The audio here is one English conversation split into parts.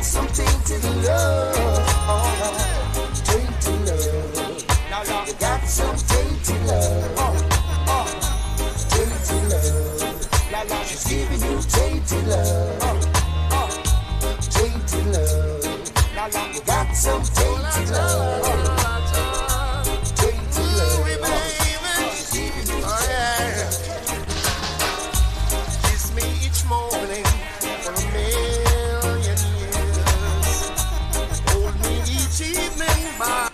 some tainted love. Tainted love. You got some tainted love. Tainted love. She's giving you tainted love. Tainted love. You got some tainted love. Tainted love. She's giving you tainted love. Kiss me each morning for a million years. Hold me each evening by.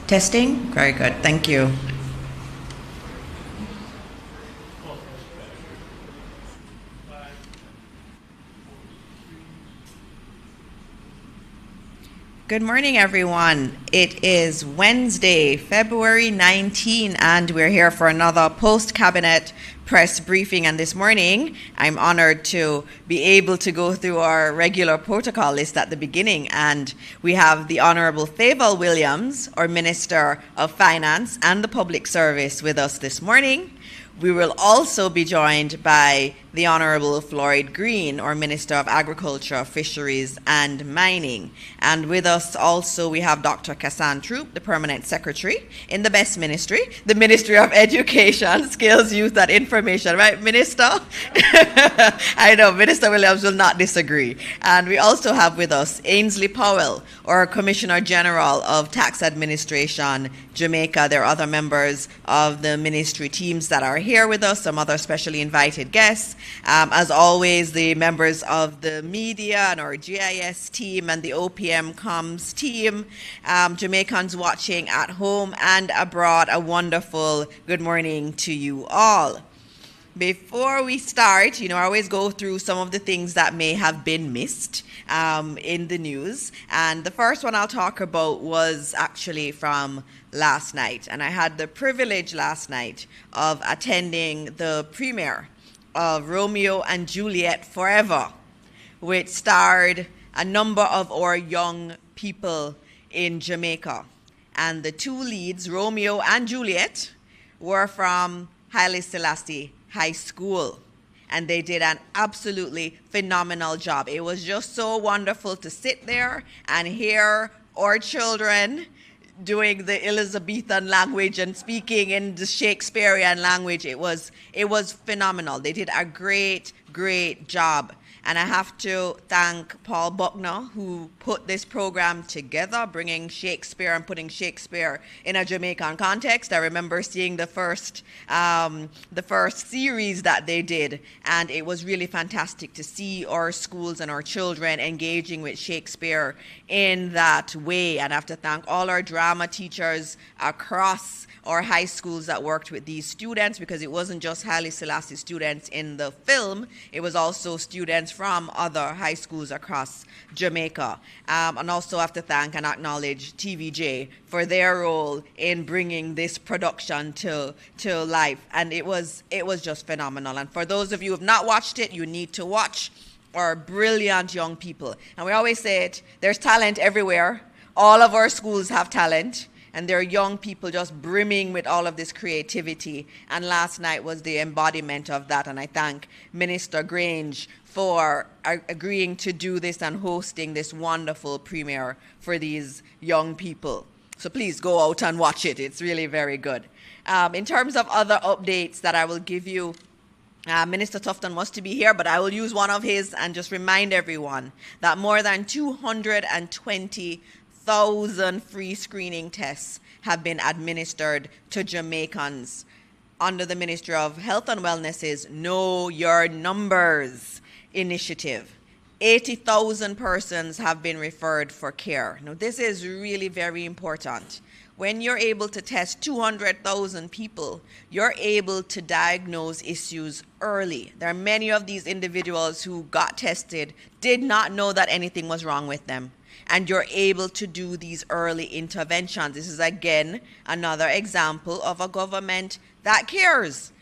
Testing? Very good. Thank you. Good morning, everyone. It is Wednesday, February 19, and we're here for another post-cabinet press briefing. And this morning, I'm honored to be able to go through our regular protocol list at the beginning. And we have the Honorable Favour Williams, our Minister of Finance and the Public Service, with us this morning. We will also be joined by the Honourable Floyd Green, our Minister of Agriculture, Fisheries and Mining. And with us also we have Dr. Kassan Troop, the Permanent Secretary in the best ministry, the Ministry of Education, Skills, Youth and Information. Right, Minister? I know, Minister Williams will not disagree. And we also have with us Ainsley Powell, our Commissioner General of Tax Administration, Jamaica. There are other members of the ministry teams that are here with us, some other specially invited guests. As always, the members of the media and our GIS team and the OPM comms team, Jamaicans watching at home and abroad, a wonderful good morning to you all. Before we start, I always go through some of the things that may have been missed in the news. And the first one I'll talk about was actually from last night. And I had the privilege last night of attending the premiere of Romeo and Juliet Forever, which starred a number of our young people in Jamaica. And the two leads, Romeo and Juliet, were from Haile Selassie High School. And they did an absolutely phenomenal job. It was just so wonderful to sit there and hear our children doing the Elizabethan language and speaking in the Shakespearean language. It was phenomenal. They did a great job. And I have to thank Paul Buckner, who put this program together, bringing Shakespeare and putting Shakespeare in a Jamaican context. I remember seeing the first series that they did, and it was really fantastic to see our schools and our children engaging with Shakespeare in that way. And I have to thank all our drama teachers across our high schools that worked with these students, because it wasn't just Haile Selassie students in the film, it was also students from other high schools across Jamaica. And also have to thank and acknowledge TVJ for their role in bringing this production to life. And it was just phenomenal. And for those of you who have not watched it, you need to watch our brilliant young people. And we always say it, there's talent everywhere. All of our schools have talent. And there are young people just brimming with all of this creativity. And last night was the embodiment of that. And I thank Minister Grange for agreeing to do this and hosting this wonderful premiere for these young people. So please go out and watch it. It's really very good. In terms of other updates that I will give you, Minister Tufton was to be here, but I will use one of his and just remind everyone that more than 220,000 free screening tests have been administered to Jamaicans under the Ministry of Health and Wellness's Know Your Numbers initiative. 80,000 persons have been referred for care. Now, this is really very important. When you're able to test 200,000 people, you're able to diagnose issues early. There are many of these individuals who got tested, did not know that anything was wrong with them. And you're able to do these early interventions. This is, again, another example of a government that cares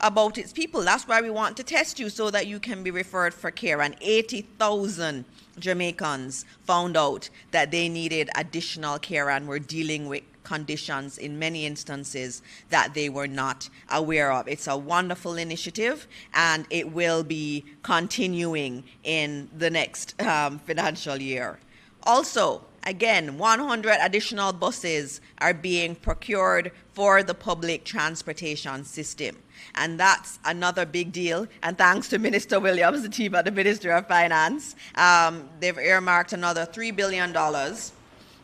about its people. That's why we want to test you, so that you can be referred for care. And 80,000 Jamaicans found out that they needed additional care and were dealing with conditions in many instances that they were not aware of. It's a wonderful initiative, and it will be continuing in the next financial year. Also, again, 100 additional buses are being procured for the public transportation system. And that's another big deal. And thanks to Minister Williams, the team at the Ministry of Finance, they've earmarked another $3 billion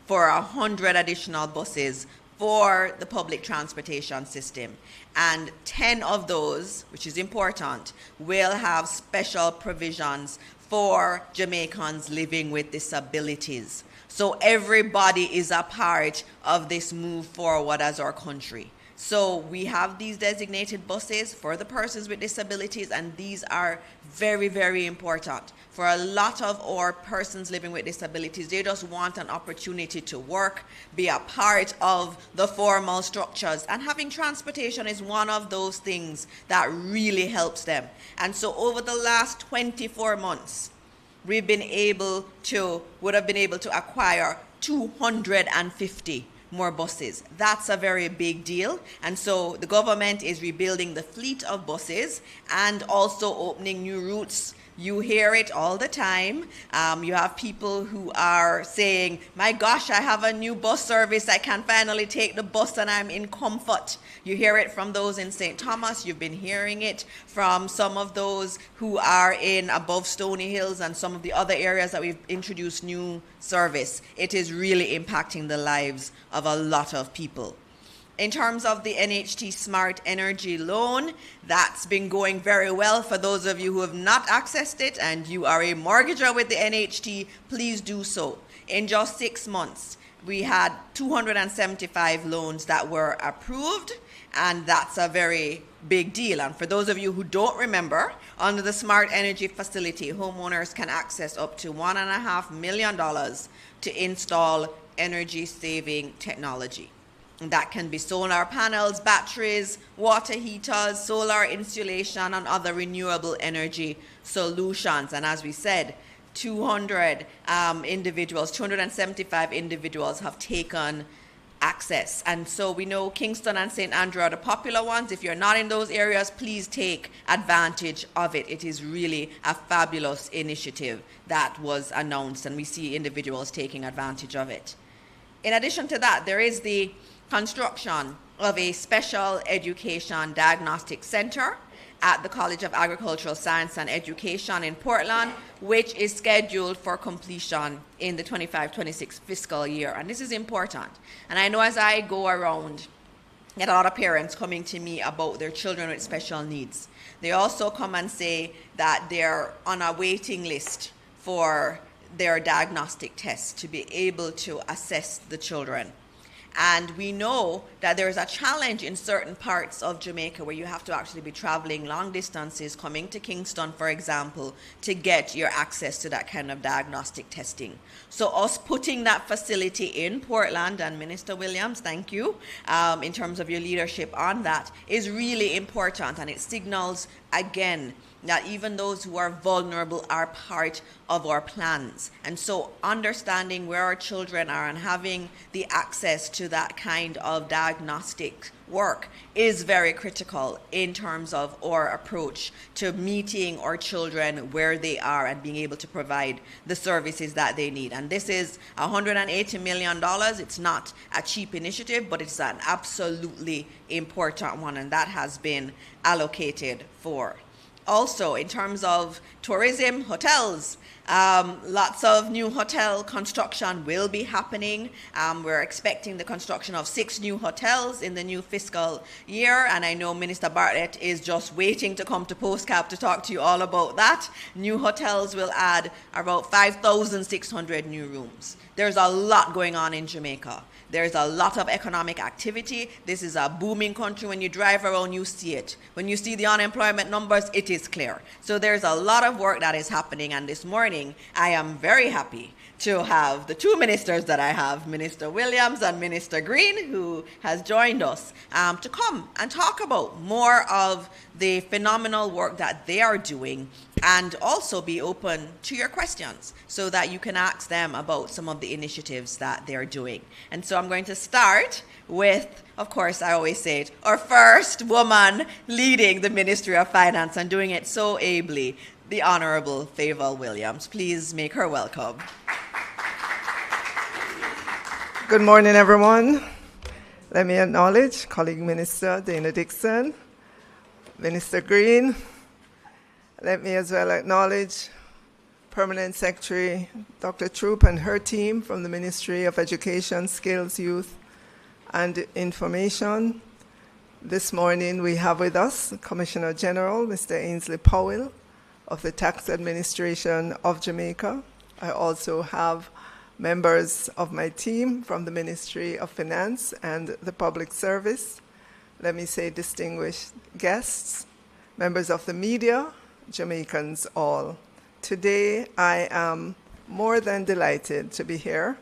for 100 additional buses for the public transportation system. And 10 of those, which is important, will have special provisions for Jamaicans living with disabilities. So everybody is a part of this move forward as our country. So we have these designated buses for the persons with disabilities, and these are very, very important. For a lot of our persons living with disabilities, they just want an opportunity to work, be a part of the formal structures, and having transportation is one of those things that really helps them. And so over the last 24 months, would have been able to acquire 250 more buses. That's a very big deal. And so the government is rebuilding the fleet of buses and also opening new routes. You hear it all the time. You have people who are saying, my gosh, I have a new bus service. I can finally take the bus and I'm in comfort. You hear it from those in St. Thomas. You've been hearing it from some of those who are in above Stony Hills and some of the other areas that we've introduced new service. It is really impacting the lives of a lot of people. In terms of the NHT Smart Energy Loan, that's been going very well. For those of you who have not accessed it and you are a mortgager with the NHT, please do so. In just 6 months, we had 275 loans that were approved, and that's a very big deal. And for those of you who don't remember, under the Smart Energy Facility, homeowners can access up to $1.5 million to install energy-saving technology. That can be solar panels, batteries, water heaters, solar insulation, and other renewable energy solutions. And as we said, 275 individuals have taken access. And so we know Kingston and St. Andrew are the popular ones. If you're not in those areas, please take advantage of it. It is really a fabulous initiative that was announced, and we see individuals taking advantage of it. In addition to that, there is the construction of a special education diagnostic center at the College of Agricultural Science and Education in Portland, which is scheduled for completion in the 25-26 fiscal year. And this is important. And I know as I go around, I get a lot of parents coming to me about their children with special needs. They also come and say that they're on a waiting list for their diagnostic tests to be able to assess the children. And we know that there is a challenge in certain parts of Jamaica where you have to actually be traveling long distances, coming to Kingston, for example, to get your access to that kind of diagnostic testing. So us putting that facility in Portland, and Minister Williams, thank you, in terms of your leadership on that, is really important. And it signals, again, that even those who are vulnerable are part of our plans. And so understanding where our children are and having the access to that kind of diagnostic work is very critical in terms of our approach to meeting our children where they are and being able to provide the services that they need. And this is $180 million. It's not a cheap initiative, but it's an absolutely important one, and that has been allocated for. Also, in terms of tourism, hotels, lots of new hotel construction will be happening. We're expecting the construction of 6 new hotels in the new fiscal year, and I know Minister Bartlett is just waiting to come to PostCap to talk to you all about that. New hotels will add about 5,600 new rooms. There's a lot going on in Jamaica. There's a lot of economic activity. This is a booming country. When you drive around, you see it. When you see the unemployment numbers, it is clear. So there's a lot of work that is happening. And this morning, I am very happy to have the 2 ministers that I have, Minister Williams and Minister Green, who has joined us, to come and talk about more of the phenomenal work that they are doing, and also be open to your questions so that you can ask them about some of the initiatives that they're doing. And so I'm going to start with, of course, I always say it, our first woman leading the Ministry of Finance and doing it so ably, the Honorable Favour Williams. Please make her welcome. Good morning, everyone. Let me acknowledge colleague Minister Dana Dixon, Minister Green. Let me as well acknowledge Permanent Secretary Dr. Troop and her team from the Ministry of Education, Skills, Youth, and Information. This morning we have with us Commissioner General, Mr. Ainsley Powell of the Tax Administration of Jamaica. I also have members of my team from the Ministry of Finance and the Public Service, let me say distinguished guests, members of the media, Jamaicans all. Today I am more than delighted to be here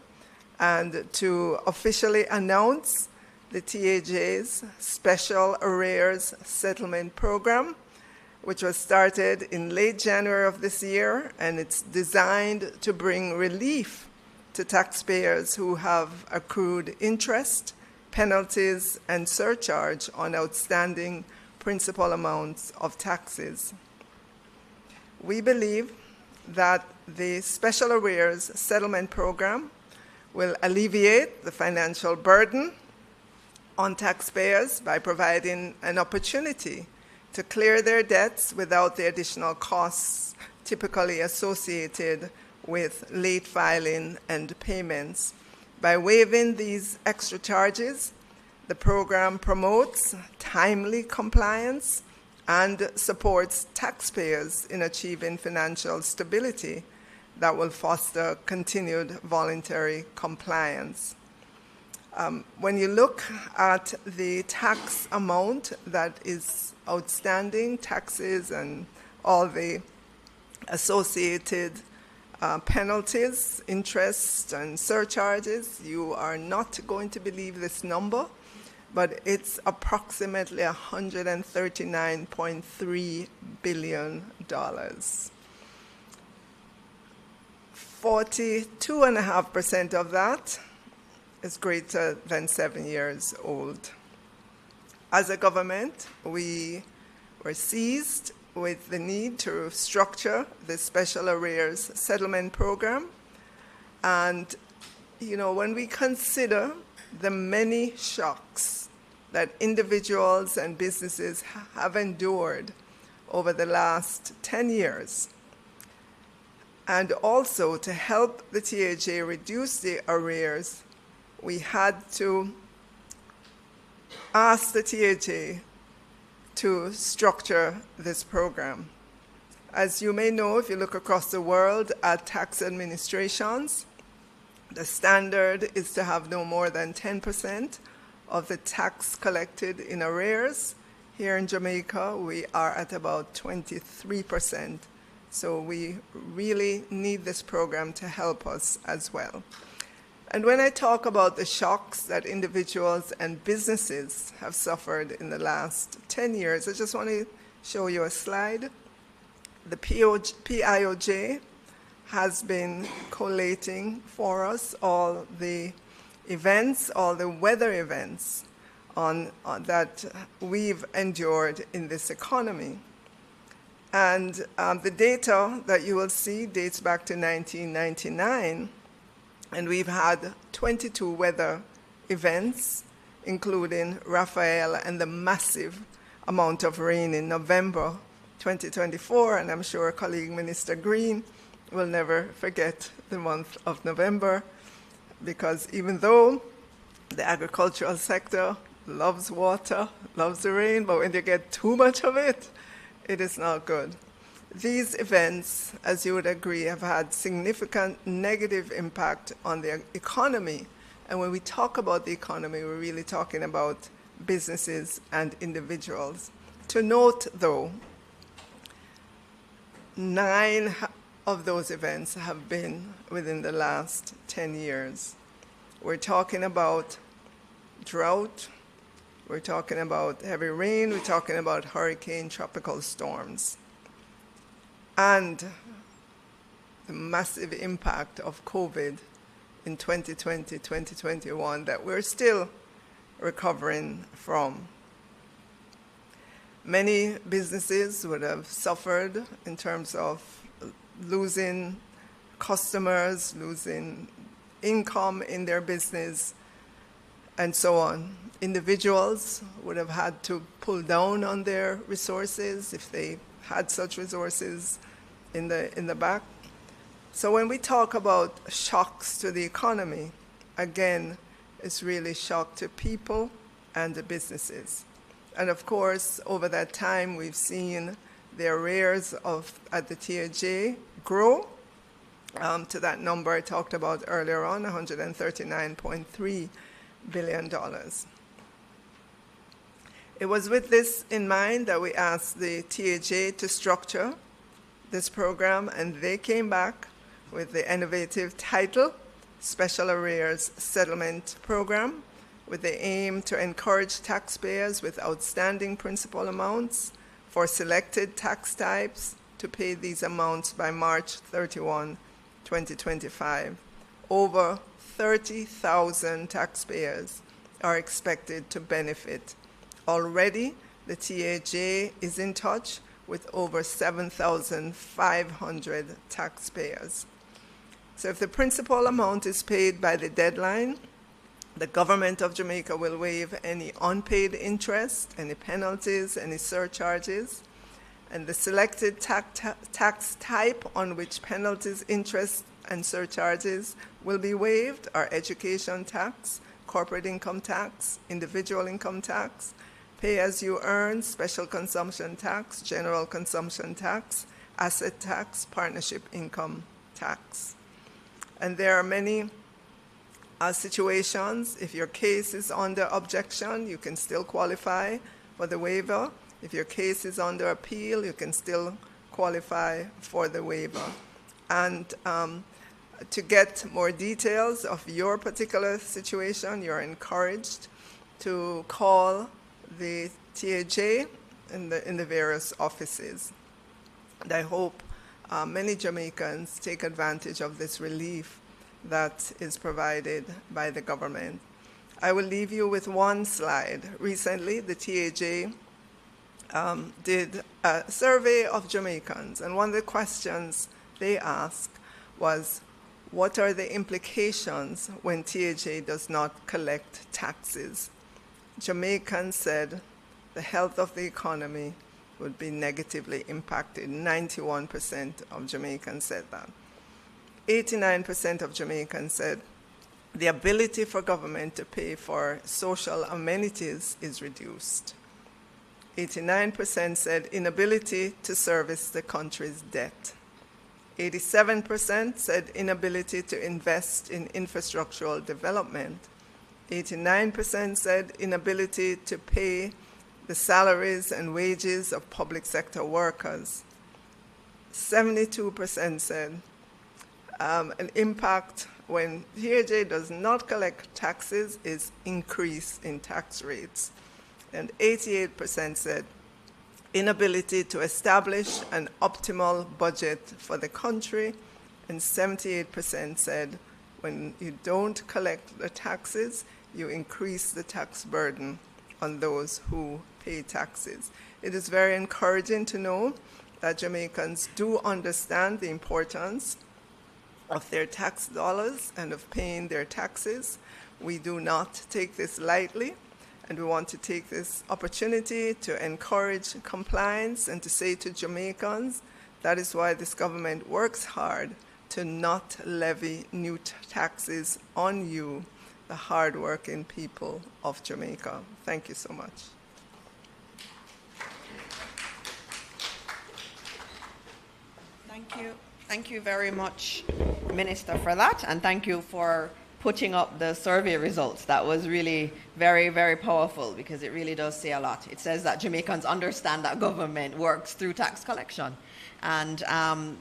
and to officially announce the TAJ's Special Arrears Settlement Program, which was started in late January of this year, and it's designed to bring relief to taxpayers who have accrued interest, penalties, and surcharge on outstanding principal amounts of taxes. We believe that the Special Arrears Settlement Program will alleviate the financial burden on taxpayers by providing an opportunity to clear their debts without the additional costs typically associated with late filing and payments. By waiving these extra charges, the program promotes timely compliance and supports taxpayers in achieving financial stability that will foster continued voluntary compliance. When you look at the tax amount that is outstanding, taxes and all the associated penalties, interest, and surcharges, you are not going to believe this number, but it's approximately $139.3 billion. 42.5% of that is greater than 7 years old. As a government, we were seized with the need to structure the Special Arrears Settlement Program. And, when we consider the many shocks that individuals and businesses have endured over the last 10 years, and also to help the TAJ reduce the arrears, we had to ask the TAJ to structure this program. As you may know, if you look across the world at tax administrations, the standard is to have no more than 10% of the tax collected in arrears. Here in Jamaica, we are at about 23%. So we really need this program to help us as well. And when I talk about the shocks that individuals and businesses have suffered in the last 10 years, I just want to show you a slide. The PIOJ has been collating for us all the events, all the weather events that we've endured in this economy. And the data that you will see dates back to 1999, and we've had 22 weather events, including Raphael and the massive amount of rain in November 2024, and I'm sure colleague Minister Green will never forget the month of November, because even though the agricultural sector loves water, loves the rain, but when you get too much of it, it is not good. These events, as you would agree, have had significant negative impact on the economy. And when we talk about the economy, we're really talking about businesses and individuals. To note, though, 9 of those events have been within the last 10 years. We're talking about drought, we're talking about heavy rain, we're talking about hurricane, tropical storms, and the massive impact of COVID in 2020, 2021 that we're still recovering from. Many businesses would have suffered in terms of losing customers, losing income in their business, and so on. Individuals would have had to pull down on their resources if they had such resources in the back. So when we talk about shocks to the economy, again, it's really shock to people and the businesses. And of course, over that time, we've seen the arrears at the TAJ grow, to that number I talked about earlier on, $139.3 billion. It was with this in mind that we asked the TAJ to structure this program, and they came back with the innovative title, Special Arrears Settlement Program, with the aim to encourage taxpayers with outstanding principal amounts for selected tax types to pay these amounts by March 31, 2025. Over 30,000 taxpayers are expected to benefit. Already, the TAJ is in touch with over 7,500 taxpayers. So if the principal amount is paid by the deadline, the government of Jamaica will waive any unpaid interest, any penalties, any surcharges, and the selected tax type on which penalties, interest, and surcharges will be waived are education tax, corporate income tax, individual income tax, pay-as-you-earn, special consumption tax, general consumption tax, asset tax, partnership income tax. And there are many situations. If your case is under objection, you can still qualify for the waiver. If your case is under appeal, you can still qualify for the waiver. And to get more details of your particular situation, you're encouraged to call the TAJ in the various offices. And I hope many Jamaicans take advantage of this relief that is provided by the government. I will leave you with one slide. Recently, the TAJ did a survey of Jamaicans, and one of the questions they asked was, what are the implications when TAJ does not collect taxes? Jamaicans said the health of the economy would be negatively impacted. 91% of Jamaicans said that. 89% of Jamaicans said the ability for government to pay for social amenities is reduced. 89% said inability to service the country's debt. 87% said inability to invest in infrastructural development. 89% said inability to pay the salaries and wages of public sector workers. 72% said an impact when TAJ does not collect taxes is increase in tax rates. And 88% said inability to establish an optimal budget for the country. And 78% said when you don't collect the taxes, you increase the tax burden on those who pay taxes. It is very encouraging to know that Jamaicans do understand the importance of their tax dollars and of paying their taxes. We do not take this lightly, and we want to take this opportunity to encourage compliance and to say to Jamaicans, that is why this government works hard to not levy new taxes on you, the hardworking people of Jamaica. Thank you so much. Thank you. Thank you very much, Minister, for that, and thank you for putting up the survey results. That was really very, very powerful because it really does say a lot. It says that Jamaicans understand that government works through tax collection, and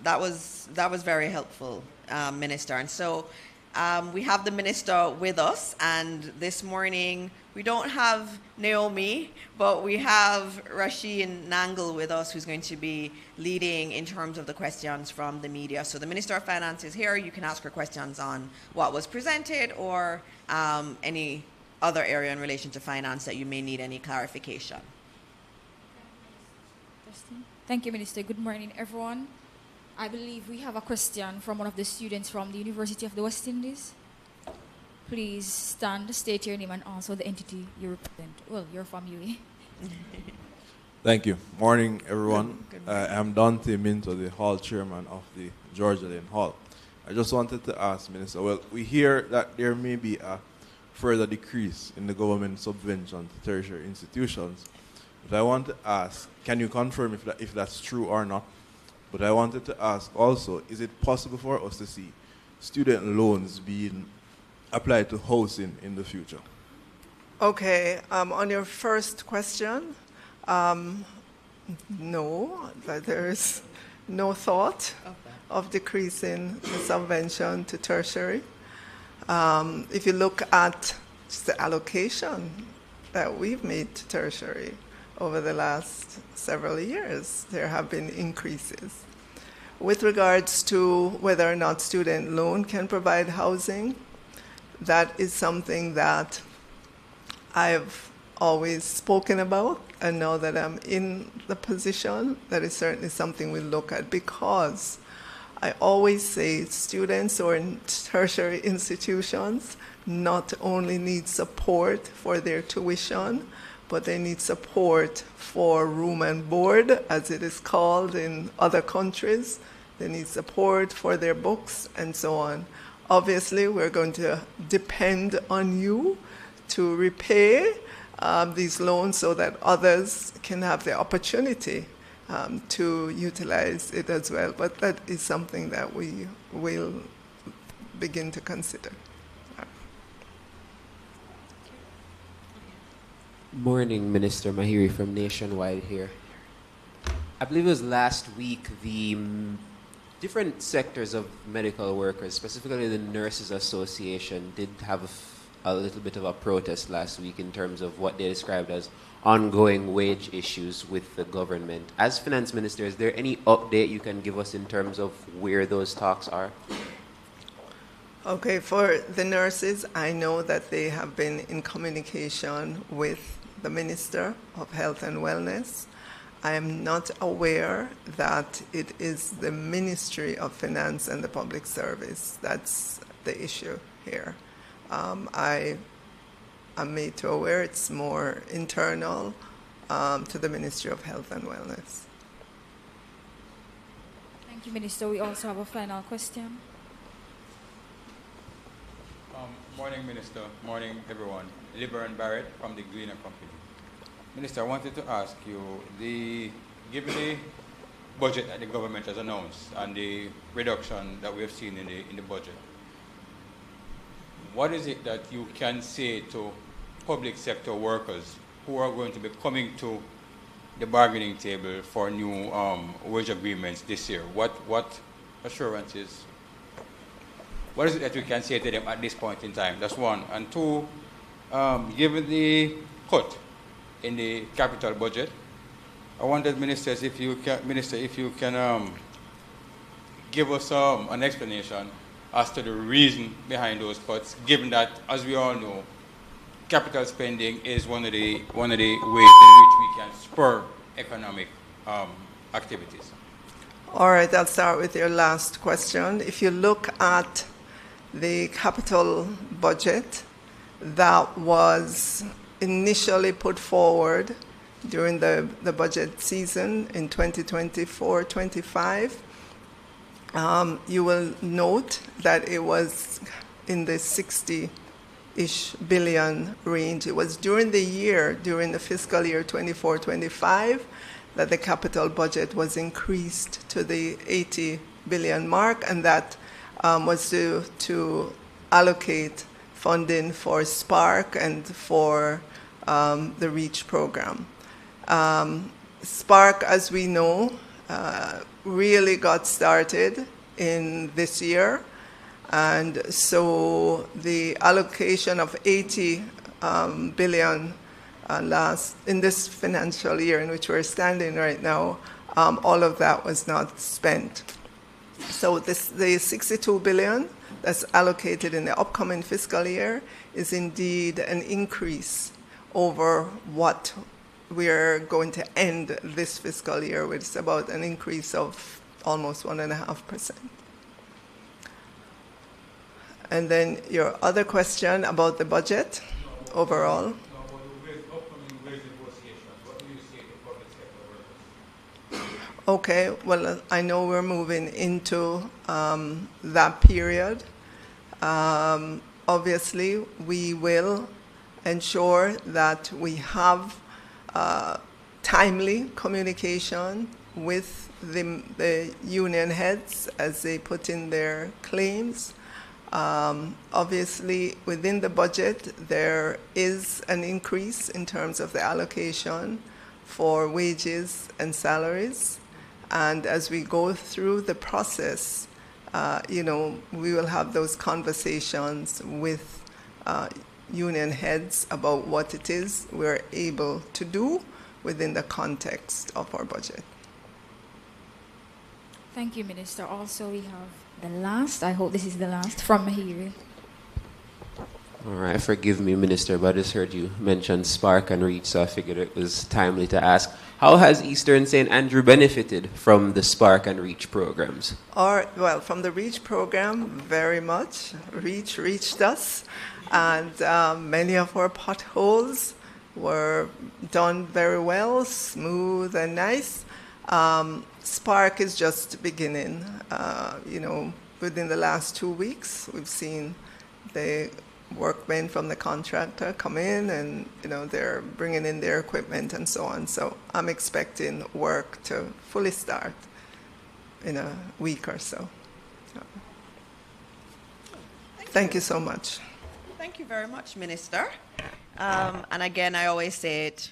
that was very helpful, Minister. And so we have the Minister with us, and this morning we don't have Naomi, but we have Rasheen Nangle with us, who's going to be leading in terms of the questions from the media. So the Minister of Finance is here. You can ask her questions on what was presented or any other area in relation to finance that you may need any clarification. Thank you, Minister. Good morning, everyone. I believe we have a question from one of the students from the University of the West Indies. Please stand, state your name and also the entity you represent. Well, you're from UAE. Thank you. Morning, everyone. I'm Dante Minto, the Hall Chairman of the Georgia Lane Hall. I just wanted to ask, Minister, well, we hear that there may be a further decrease in the government subvention to tertiary institutions. But I want to ask, can you confirm if that's true or not? But I wanted to ask also, is it possible for us to see student loans being applied to housing in the future? Okay, on your first question, no, that there is no thought of decreasing the subvention to tertiary. If you look at just the allocation that we've made to tertiary over the last several years, there have been increases. With regards to whether or not student loan can provide housing, that is something that I've always spoken about, and now that I'm in the position, that is certainly something we look at, because I always say students who are in tertiary institutions not only need support for their tuition, but they need support for room and board, as it is called in other countries. They need support for their books and so on. Obviously, we're going to depend on you to repay these loans so that others can have the opportunity to utilize it as well. But that is something that we will begin to consider. Morning, Minister Mahiri from Nationwide here. I believe it was last week the different sectors of medical workers, specifically the Nurses Association, did have a little bit of a protest last week in terms of what they described as ongoing wage issues with the government. As Finance Minister, is there any update you can give us in terms of where those talks are? Okay, for the nurses, I know that they have been in communication with the Minister of Health and Wellness. I am not aware that it is the Ministry of Finance and the Public Service that's the issue here. I am made to aware it's more internal to the Ministry of Health and Wellness. Thank you, Minister. We also have a final question. Morning, Minister. Morning, everyone. Liber Barrett from the Greener Company. Minister, I wanted to ask you, given the budget that the government has announced and the reduction that we have seen in the budget, what is it that you can say to public sector workers who are going to be coming to the bargaining table for new wage agreements this year? What assurances? What is it that we can say to them at this point in time? That's one. And two, given the cut in the capital budget, I wanted ministers, if you can give us an explanation as to the reason behind those cuts, given that, as we all know, capital spending is one of the ways in which we can spur economic activities. All right, I'll start with your last question. If you look at the capital budget that was initially put forward during the budget season in 2024-25, you will note that it was in the 60-ish billion range. It was during the fiscal year 24-25, that the capital budget was increased to the 80 billion mark, and that was to allocate funding for Spark and for the REACH program. Spark, as we know, really got started in this year, and so the allocation of 80 billion in this financial year in which we're standing right now, all of that was not spent. So the 62 billion that's allocated in the upcoming fiscal year is indeed an increase over what we're going to end this fiscal year with. It's about an increase of almost 1.5%. And then your other question about the budget overall. Okay, well, I know we're moving into that period. Obviously, we will ensure that we have timely communication with the union heads as they put in their claims. Obviously, within the budget, there is an increase in terms of the allocation for wages and salaries. And as we go through the process, we will have those conversations with union heads about what it is we're able to do within the context of our budget. Thank you, Minister. Also, we have the last, I hope this is the last, from Mahiri. All right, forgive me, Minister, but I just heard you mention Spark and Reach, so I figured it was timely to ask, how has Eastern St. Andrew benefited from the Spark and Reach programs? Well, from the Reach program, very much. Reach reached us, and many of our potholes were done very well, smooth and nice. Spark is just beginning. Within the last 2 weeks, we've seen the workmen from the contractor come in, and they're bringing in their equipment and so on. So I'm expecting work to fully start in a week or so. Thank you so much. Thank you very much, Minister. And again, I always say it,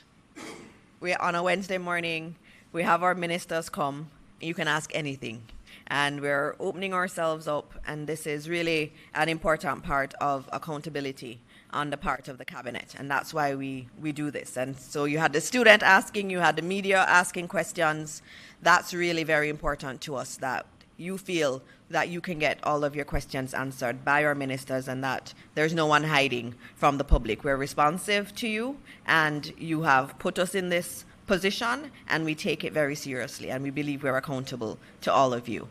we're on a Wednesday morning, we have our ministers come, you can ask anything. And we're opening ourselves up, and this is really an important part of accountability on the part of the cabinet, and that's why we do this. And so you had the student asking, you had the media asking questions. That's really very important to us, that you feel that you can get all of your questions answered by our ministers and that there's no one hiding from the public. We're responsive to you, and you have put us in this position, and we take it very seriously, and we believe we're accountable to all of you.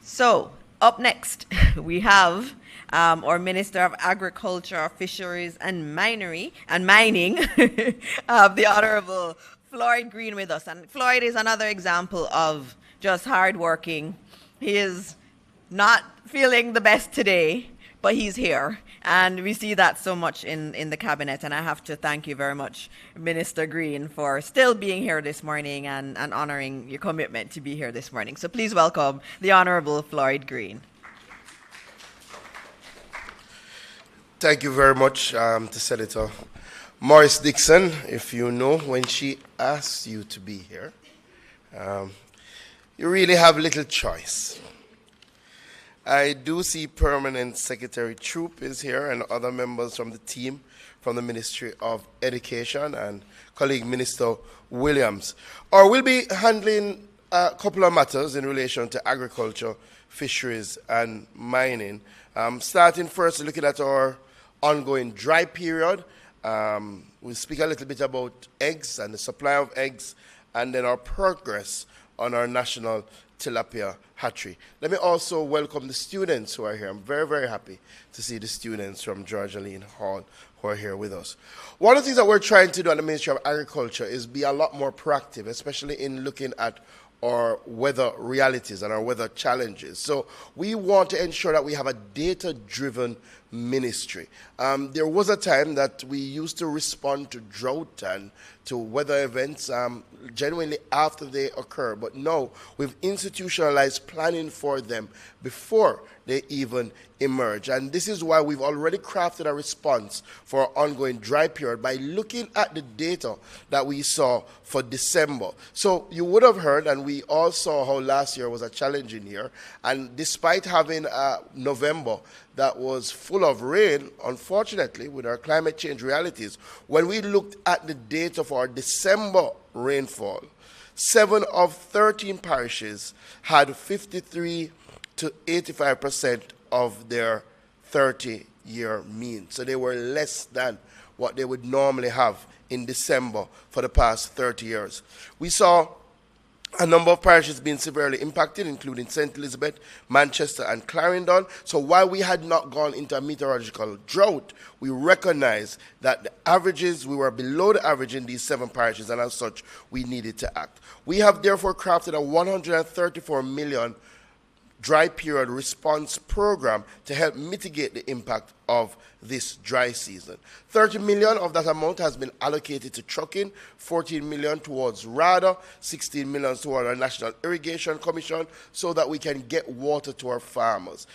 So up next, we have our Minister of Agriculture, Fisheries and Mining, the Honorable Floyd Green with us. And Floyd is another example of just hardworking. He is not feeling the best today, but he's here. And we see that so much in the cabinet. And I have to thank you very much, Minister Green, for still being here this morning and honoring your commitment to be here this morning. So please welcome the Honorable Floyd Green. Thank you very much to Senator Morris Dixon. If you know, when she asked you to be here, you really have little choice. I do see Permanent Secretary Troop is here and other members from the team from the Ministry of Education and colleague Minister Williams. We'll be handling a couple of matters in relation to agriculture, fisheries and mining. Starting first looking at our ongoing dry period. We'll speak a little bit about eggs and the supply of eggs, and then our progress on our national tilapia hatchery. Let me also welcome the students who are here. I'm very, very happy to see the students from Georgia Lean Hall who are here with us. One of the things that we're trying to do at the Ministry of Agriculture is be a lot more proactive, especially in looking at our weather realities and our weather challenges. So we want to ensure that we have a data-driven ministry. There was a time that we used to respond to drought and to weather events genuinely after they occur, but now we've institutionalized planning for them before they even emerge. And this is why we've already crafted a response for our ongoing dry period by looking at the data that we saw for December. So you would have heard, and we all saw how last year was a challenging year, and despite having November that was full of rain, unfortunately, with our climate change realities, when we looked at the data for our December rainfall, 7 of 13 parishes had 53 to 85% of their 30-year mean. So they were less than what they would normally have in December for the past 30 years. We saw a number of parishes being severely impacted, including St. Elizabeth, Manchester, and Clarendon. So while we had not gone into a meteorological drought, we recognized that the averages, we were below the average in these 7 parishes, and as such, we needed to act. We have therefore crafted a $134 million dry period response program to help mitigate the impact of this dry season. 30 million of that amount has been allocated to trucking, 14 million towards RADA, 16 million towards our National Irrigation Commission, so that we can get water to our farmers.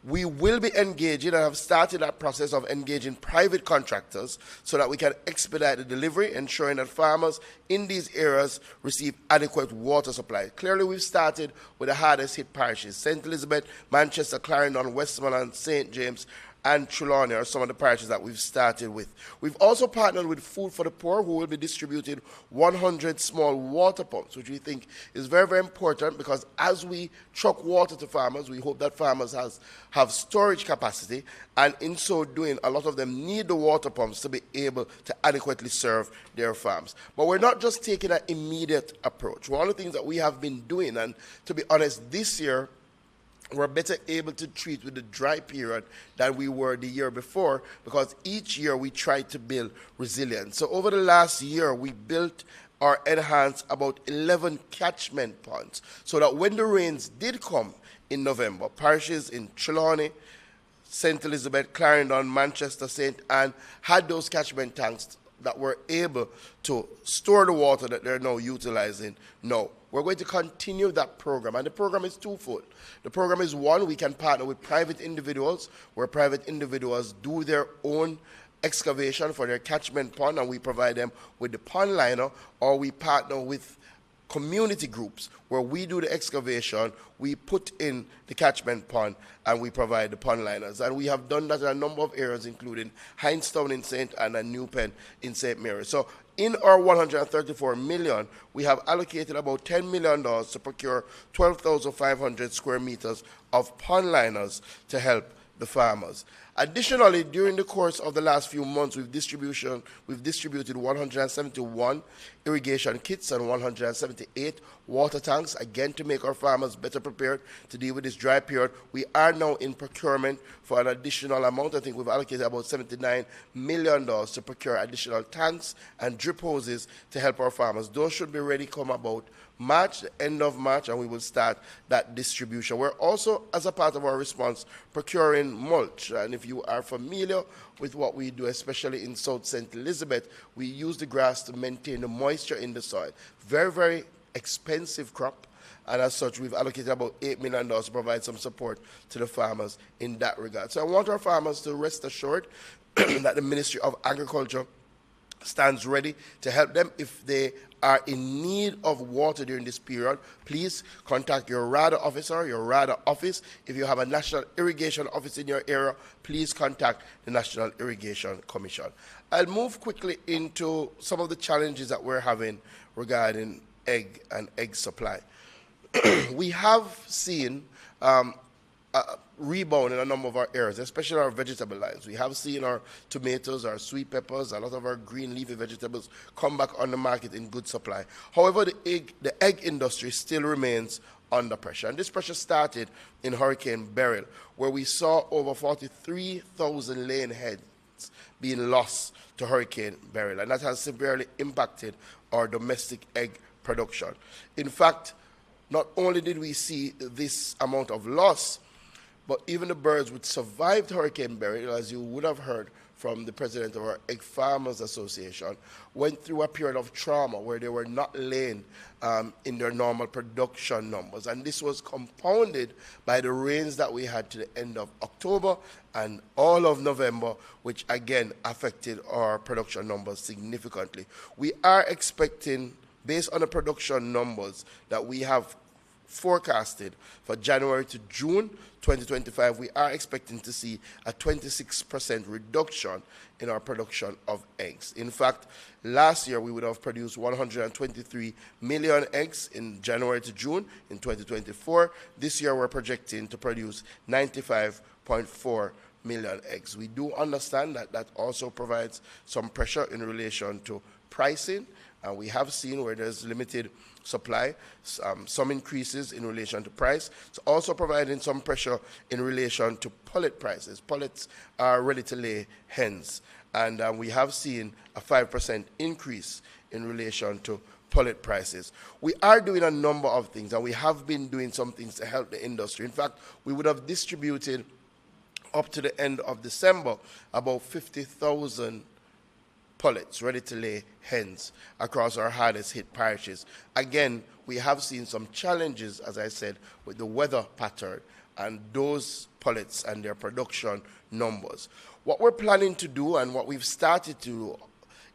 We will be engaging and have started that process of engaging private contractors so that we can expedite the delivery, ensuring that farmers in these areas receive adequate water supply. Clearly, we've started with the hardest hit parishes. St. Elizabeth, Manchester, Clarendon, Westmoreland, St. James, and Trelawney are some of the parishes that we've started with. We've also partnered with Food for the Poor, who will be distributing 100 small water pumps, which we think is very, very important, because as we truck water to farmers, we hope that farmers have storage capacity, and in so doing, a lot of them need the water pumps to be able to adequately serve their farms. But we're not just taking an immediate approach. One of the things that we have been doing, and to be honest, this year, we're better able to treat with the dry period than we were the year before, because each year we try to build resilience. So over the last year, we built or enhanced about 11 catchment ponds, so that when the rains did come in November, parishes in Trelawney, St. Elizabeth, Clarendon, Manchester, St. Anne had those catchment tanks that were able to store the water that they're now utilizing now. We're going to continue that program, and the program is twofold. The program is, one, we can partner with private individuals, where private individuals do their own excavation for their catchment pond, and we provide them with the pond liner, or we partner with community groups where we do the excavation, we put in the catchment pond, and we provide the pond liners. And we have done that in a number of areas, including Hindstown in St. Anne and New Pen in St. Mary. So in our 134 million, we have allocated about $10 million to procure 12,500 square meters of pond liners to help the farmers. Additionally, during the course of the last few months, we've distributed 171 irrigation kits and 178 water tanks, again to make our farmers better prepared to deal with this dry period. We are now in procurement for an additional amount. I think we've allocated about $79 million to procure additional tanks and drip hoses to help our farmers. Those should be ready come about March, the end of March, and we will start that distribution. We're also, as a part of our response, procuring mulch. And if you are familiar with what we do, especially in South St. Elizabeth, we use the grass to maintain the moisture in the soil. Very, very expensive crop. And as such, we've allocated about $8 million to provide some support to the farmers in that regard. So I want our farmers to rest assured that the Ministry of Agriculture stands ready to help them. If they are in need of water during this period, please contact your RADA officer, your RADA office. If you have a National Irrigation Office in your area, please contact the National Irrigation Commission. I'll move quickly into some of the challenges that we're having regarding egg and egg supply. We have seen rebound in a number of our areas, especially our vegetable lines. We have seen our tomatoes, our sweet peppers, a lot of our green leafy vegetables come back on the market in good supply. However, the egg industry still remains under pressure. And this pressure started in Hurricane Beryl, where we saw over 43,000 laying heads being lost to Hurricane Beryl. And that has severely impacted our domestic egg production. In fact, not only did we see this amount of loss, but even the birds which survived Hurricane Beryl, as you would have heard from the president of our Egg Farmers Association, went through a period of trauma where they were not laying in their normal production numbers. And this was compounded by the rains that we had to the end of October and all of November, which again affected our production numbers significantly. We are expecting, based on the production numbers that we have forecasted for January to June 2025, we are expecting to see a 26% reduction in our production of eggs. In fact, last year we would have produced 123 million eggs in January to June in 2024. This year we're projecting to produce 95.4 million eggs. We do understand that that also provides some pressure in relation to pricing. And we have seen where there's limited supply, some increases in relation to price. It's also providing some pressure in relation to pullet prices. Pullets are ready to lay hens. And we have seen a 5% increase in relation to pullet prices. We are doing a number of things, and we have been doing some things to help the industry. In fact, we would have distributed up to the end of December about 50,000 pullets ready to lay hens across our hardest hit parishes. Again, we have seen some challenges, as I said, with the weather pattern and those pullets and their production numbers. What we're planning to do and what we've started to do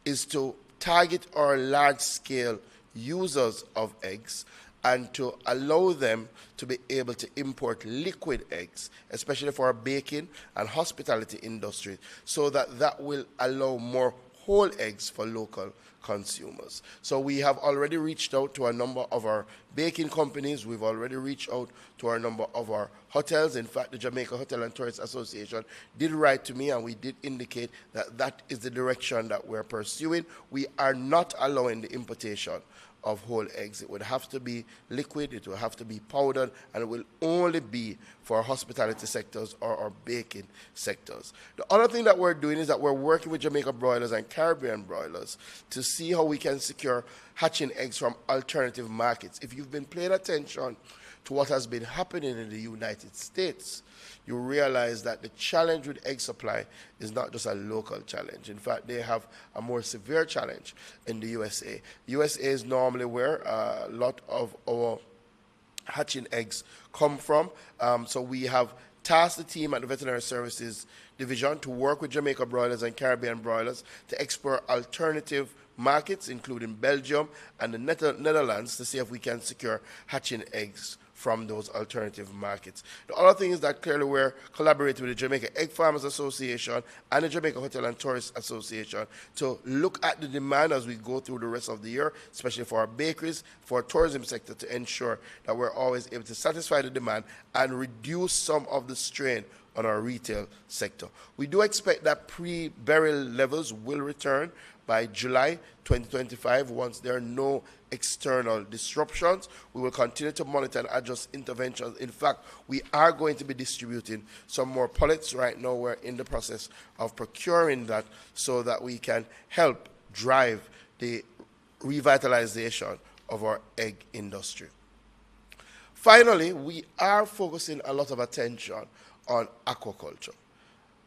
is to target our large-scale users of eggs and to allow them to be able to import liquid eggs, especially for our baking and hospitality industry, so that will allow more whole eggs for local consumers. So we have already reached out to a number of our baking companies. We've already reached out to a number of our hotels. In fact, the Jamaica Hotel and Tourist Association did write to me, and we did indicate that that is the direction that we're pursuing. We are not allowing the importation of whole eggs. It would have to be liquid, it will have to be powdered, and it will only be for hospitality sectors or our baking sectors. The other thing that we're doing is that we're working with Jamaica broilers and Caribbean broilers to see how we can secure hatching eggs from alternative markets. If you've been paying attention to what has been happening in the United States, you realize that the challenge with egg supply is not just a local challenge. In fact, they have a more severe challenge in the USA. USA is normally where a lot of our hatching eggs come from. So we have tasked the team at the Veterinary Services Division to work with Jamaica broilers and Caribbean broilers to explore alternative markets, including Belgium and the Netherlands, to see if we can secure hatching eggs from those alternative markets. The other thing is that clearly we're collaborating with the Jamaica Egg Farmers Association and the Jamaica Hotel and Tourist Association to look at the demand as we go through the rest of the year, especially for our bakeries, for our tourism sector, to ensure that we're always able to satisfy the demand and reduce some of the strain on our retail sector. We do expect that pre-burial levels will return by July 2025 once there are no external disruptions. We will continue to monitor and adjust interventions. In fact, we are going to be distributing some more pullets. Right now we're in the process of procuring that so that we can help drive the revitalization of our egg industry. Finally, we are focusing a lot of attention on aquaculture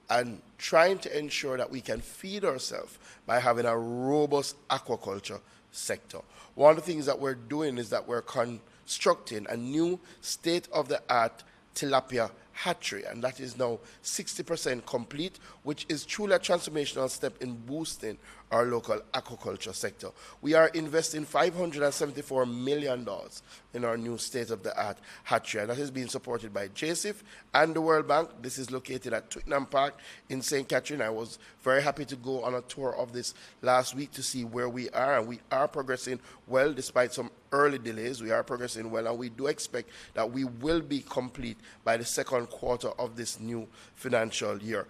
and trying to ensure that we can feed ourselves by having a robust aquaculture sector. One of the things that we're doing is that we're constructing a new state-of-the-art tilapia hatchery, and that is now 60% complete, which is truly a transformational step in boosting our local aquaculture sector. We are investing $574 million in our new state-of-the-art hatchery, and that is being supported by JISTV and the World Bank. This is located at Twickenham Park in St. Catherine. I was very happy to go on a tour of this last week to see where we are, and we are progressing well despite some early delays. We are progressing well, and we do expect that we will be complete by the second quarter of this new financial year.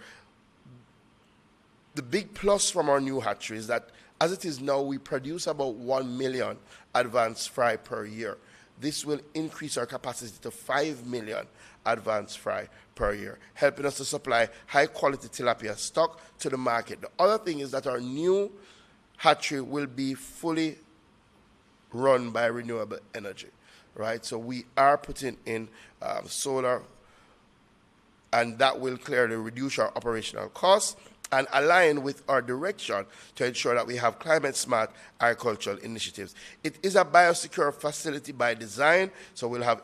The big plus from our new hatchery is that as it is now, we produce about 1 million advanced fry per year. This will increase our capacity to 5 million advanced fry per year, helping us to supply high-quality tilapia stock to the market. The other thing is that our new hatchery will be fully run by renewable energy, right? So we are putting in solar, and that will clearly reduce our operational costs and align with our direction to ensure that we have climate-smart agricultural initiatives. It is a biosecure facility by design, so we'll have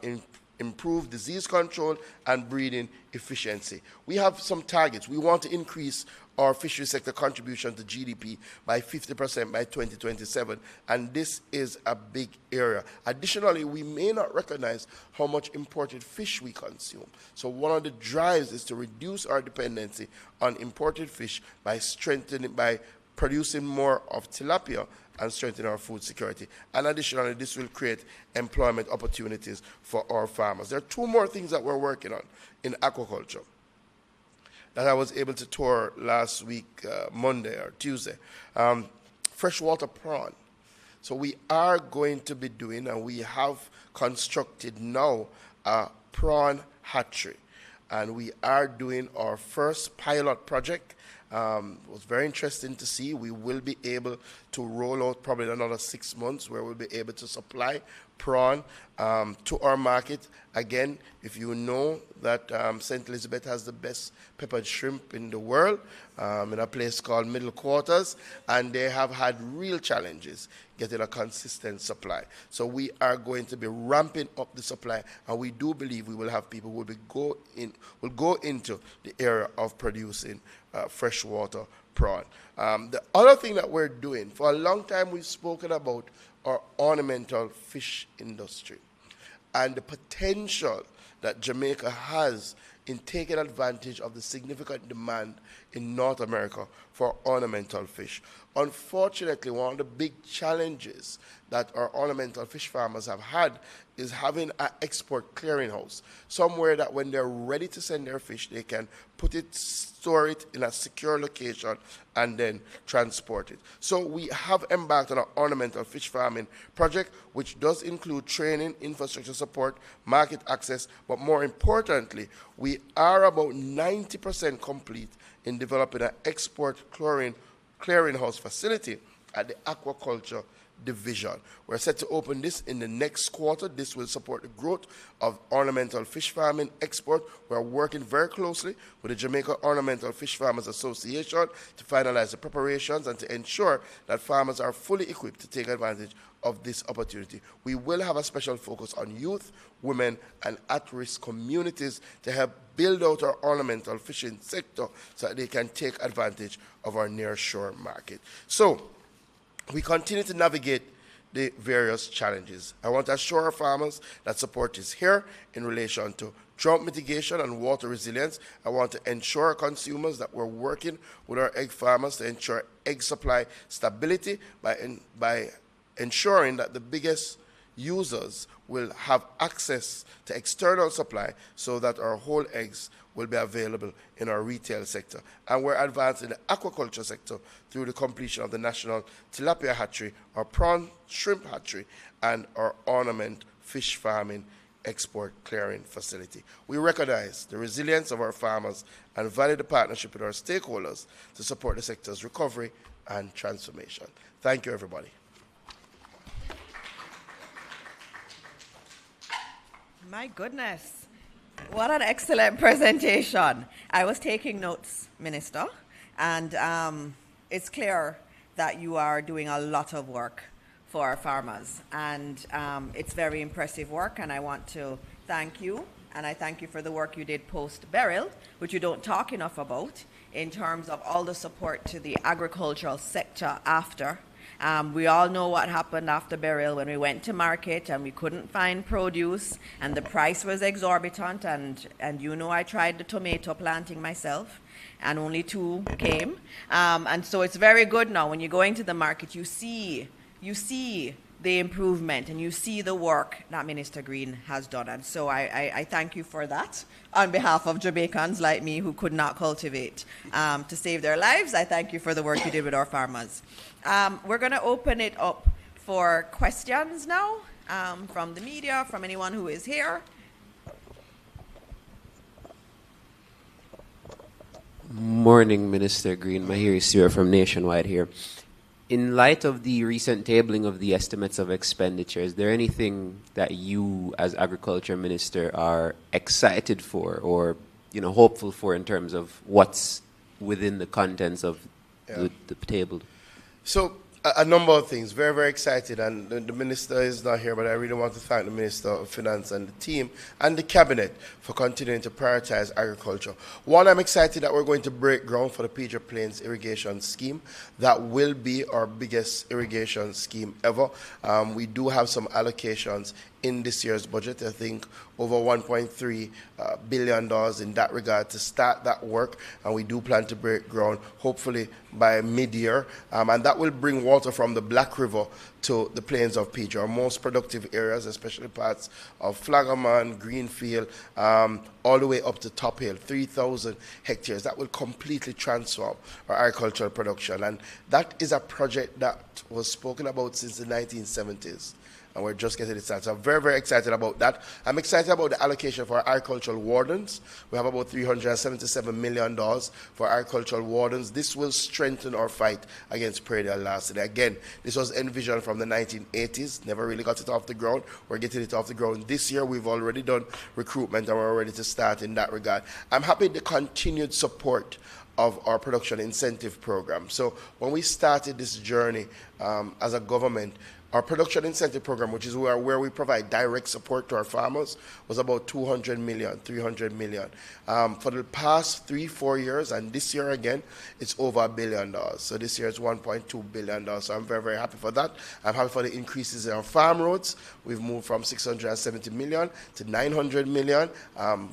improved disease control and breeding efficiency. We have some targets. We want to increase our fishery sector contribution to GDP by 50% by 2027, and this is a big area. Additionally, we may not recognize how much imported fish we consume. So one of the drives is to reduce our dependency on imported fish by producing more of tilapia and strengthen our food security. And additionally, this will create employment opportunities for our farmers. There are two more things that we're working on in aquaculture that I was able to tour last week, Monday or Tuesday. Freshwater prawn. So we are going to be doing, and we have constructed now, a prawn hatchery. And we are doing our first pilot project, It was very interesting to see. We will be able to roll out probably another 6 months where we'll be able to supply prawn to our market. Again, if you know that St. Elizabeth has the best peppered shrimp in the world, in a place called Middle Quarters, and they have had real challenges getting a consistent supply. So we are going to be ramping up the supply, and we do believe we will have people who will go into the area of producing freshwater prawn. The other thing that we're doing, for a long time we've spoken about our ornamental fish industry and the potential that Jamaica has in taking advantage of the significant demand in North America for ornamental fish. Unfortunately, one of the big challenges that our ornamental fish farmers have had is having an export clearinghouse, somewhere that when they're ready to send their fish, they can store it in a secure location and then transport it. So we have embarked on an ornamental fish farming project, which does include training, infrastructure support, market access, but more importantly, we are about 90% complete in developing an export clearinghouse facility at the aquaculture division. We're set to open this in the next quarter. This will support the growth of ornamental fish farming export. We're working very closely with the Jamaica Ornamental Fish Farmers Association to finalize the preparations and to ensure that farmers are fully equipped to take advantage of this opportunity. We will have a special focus on youth, women, and at-risk communities to help build out our ornamental fishing sector so that they can take advantage of our near-shore market. So, we continue to navigate the various challenges. I want to assure our farmers that support is here in relation to drought mitigation and water resilience. I want to ensure our consumers that we're working with our egg farmers to ensure egg supply stability by ensuring that the biggest users will have access to external supply so that our whole eggs will be available in our retail sector. And we're advancing the aquaculture sector through the completion of the National Tilapia Hatchery, our prawn shrimp hatchery, and our ornament fish farming export clearing facility. We recognize the resilience of our farmers and value the partnership with our stakeholders to support the sector's recovery and transformation. Thank you, everybody. My goodness. What an excellent presentation. I was taking notes, Minister, and it's clear that you are doing a lot of work for our farmers, and it's very impressive work, and I want to thank you, and I thank you for the work you did post-Beryl, which you don't talk enough about, in terms of all the support to the agricultural sector after. We all know what happened after Beryl when we went to market and we couldn't find produce and the price was exorbitant, and you know I tried the tomato planting myself and only 2 came. And so it's very good now when you go into the market, you see the improvement and you see the work that Minister Green has done. And so I thank you for that. On behalf of Jamaicans like me who could not cultivate to save their lives, I thank you for the work you did with our farmers. We're going to open it up for questions now from the media, from anyone who is here. Morning, Minister Green. Mahiri Sira from Nationwide here. In light of the recent tabling of the estimates of expenditure, is there anything that you as Agriculture Minister are excited for or hopeful for in terms of what's within the contents of the table? So a number of things. Very, very excited. And the Minister is not here, but I really want to thank the Minister of Finance and the team and the Cabinet for continuing to prioritize agriculture. One, I'm excited that we're going to break ground for the Pedro Plains irrigation scheme. That will be our biggest irrigation scheme ever. We do have some allocations in this year's budget, I think over $1.3 billion in that regard to start that work, and we do plan to break ground hopefully by mid-year, and that will bring water from the Black River to the plains of PG, our most productive areas, especially parts of Flagaman, Greenfield, all the way up to Top Hill, 3,000 hectares. That will completely transform our agricultural production. And that is a project that was spoken about since the 1970s. And we're just getting it started. So I'm very, very excited about that. I'm excited about the allocation for our agricultural wardens. We have about $377 million for agricultural wardens. This will strengthen our fight against prairie larceny. Again, this was envisioned from the 1980s, never really got it off the ground. We're getting it off the ground this year. We've already done recruitment and we're ready to start in that regard. I'm happy the continued support of our production incentive program. So when we started this journey as a government, our production incentive program, which is where we provide direct support to our farmers, was about 200 million, 300 million. For the past 3-4 years, and this year again, it's over $1 billion. So this year it's $1.2 billion. So I'm very, very happy for that. I'm happy for the increases in our farm roads. We've moved from 670 million to 900 million.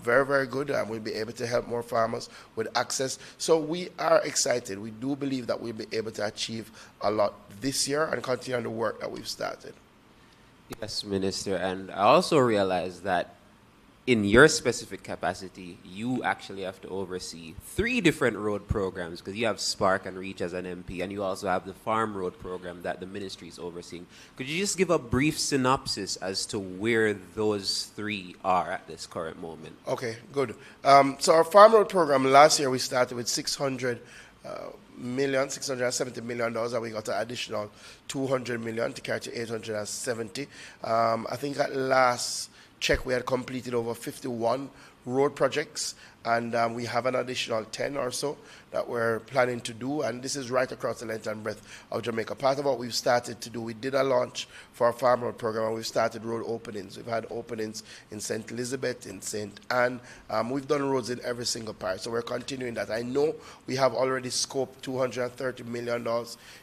Very, very good. And we'll be able to help more farmers with access. So we are excited. We do believe that we'll be able to achieve a lot this year and continue on the work that we've started. Yes, Minister. And I also realize that in your specific capacity, you actually have to oversee 3 different road programs, because you have Spark and Reach as an MP, and you also have the Farm Road program that the ministry is overseeing. Could you just give a brief synopsis as to where those 3 are at this current moment? Okay, good. So our Farm Road program, last year we started with $670 million, and we got an additional 200 million to carry to 870. I think at last check we had completed over 51 road projects, and we have an additional 10 or so that we're planning to do, and this is right across the length and breadth of Jamaica. Part of what we've started to do, we did a launch for our farm road program, and we've started road openings. We've had openings in St. Elizabeth, in St. Anne. We've done roads in every single parish, so we're continuing that. I know we have already scoped $230 million